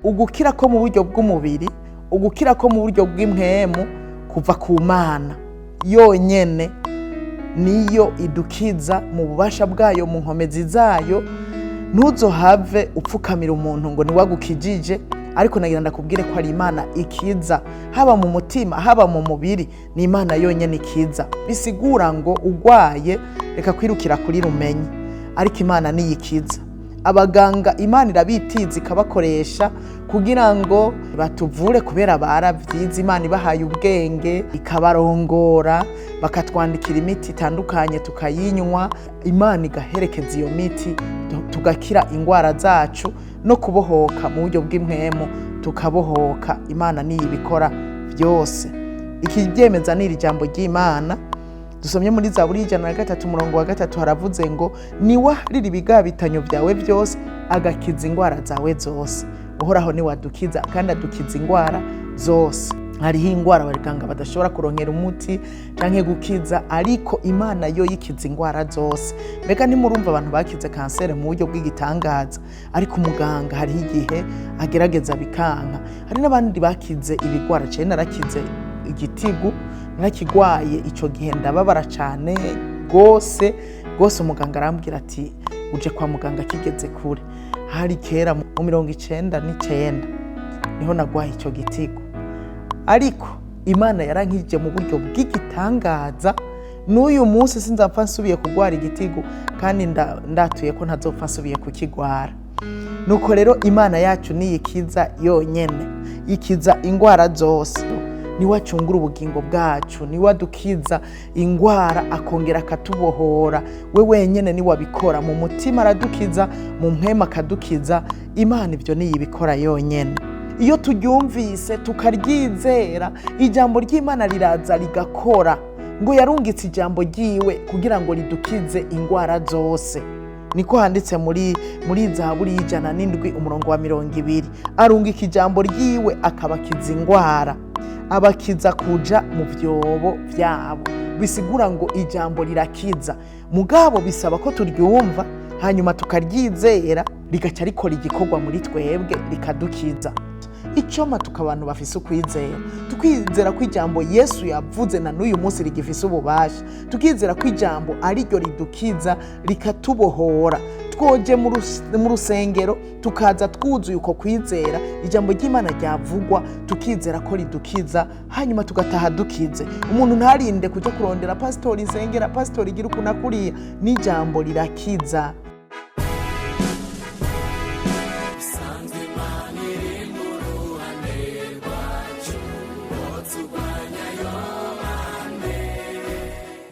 ugukira ko mu buryo bw'umubiri, ugukira ko mu buryo bw'impwemu kuva ku Mana yonyene niyo idukiza mu bubasha bwayo, mu nkomezi zayo. Ntuzohave upfukamira umuntu ngo niwagukijije, ariko nagira ndakubwire ko ari Imana ikiza, haba mu mutima haba mu mubiri, ni Imana yonyene ikiza. Bisigura ngo ugwaye reka kwirukira kuri rumenyi, ariko Imana niyo ikiza. Abaganga Imana irabitiza ikabakoresha kugira ngo batuvure kubera baravyize. Imana ibahaye ubwenge ikabarongora, bakatwandikira imiti itandukanye tukayinywa. Imana igaherekeza iyo miti tugakira ingwara zacu, no kubohoka mu buryo bw'impwemu tukabohoka. Imana niyo ibikora byose. Ikibyemeza ni iri jambo ry'Imana dusomye muri Zaburi 103:3 haravuze ngo niwaharira ibigabitanyo byawe byose, agakiza ingwara zawe zose. Uhoraho ni wadukiza kandi adukiza ingwara zose. Hariho ingwara abaganga badashobora kuronkera umuti canke gukiza, ariko Imana yo yikiza ingwara zose. Mbega ntimurumva abantu bakize kanseri mu buryo bw'igitangaza, ariko umuganga hariho igihe agerageza bikanka. Hari n'abandi bakize ibigwara, cyane narakize igitigu, narakigwaye ico gihe ndababara cyane gose. Umuganga arambwira ati uje kwa muganga kigeze kure. Hari kera mu 1999 niho nagwaye ico gitigu, ariko Imana yarankije mu buryo bw'igitangaza. N'uyu munsi sinzapfa nsubiye kugwara igitigu, kandi ndatuye ko ntazopfa nsubiye kukigwara. Nuko rero Imana yacu ni ikiza yonyene, ikiza ingwara zose. Niwe acungura ubugingo bwacu, niwe adukiza ingwara akongera akatubohora. We wenyene niwe abikora. Mu mutima aradukiza, mu mpwema akadukiza. Imana ivyo niyo ibikora yonyene. Iyo turyumvise tukaryizera, ijambo ry'Imana riraza rigakora. Ngo yarungitse ijambo ryiwe kugira ngo ridukize ingwara zose. Niko handitse muri Zaburi 107:20. Arungika ijambo ryiwe akabakiza ingwara, abakiza kuja mu vyobo vyabo. Bisigura ngo ijambo rirakiza, mugabo bisaba ko turyumva hanyuma tukaryizera, rigaca rikora igikorwa muri twebwe rikadukiza. Icoma tukabantu bafise ukwizera, tukizera ko ijambo Yesu yavuze na n'uyu munsi rigifise ububasha, tukizera ko ijambo ari ryo ridukiza rikatubohora. Twoje mu rusengero tukaza twuzuye uko kwizera, ijambo ry'Imana ryavugwa tukizera ko ridukiza, hanyuma tugataha dukize. Umuntu ntarinde kuja kurondera pastori insengera, pastori igira uko nakuriya, n'ijambo rirakiza. Sanze Imana iri mu ruhande rwacu,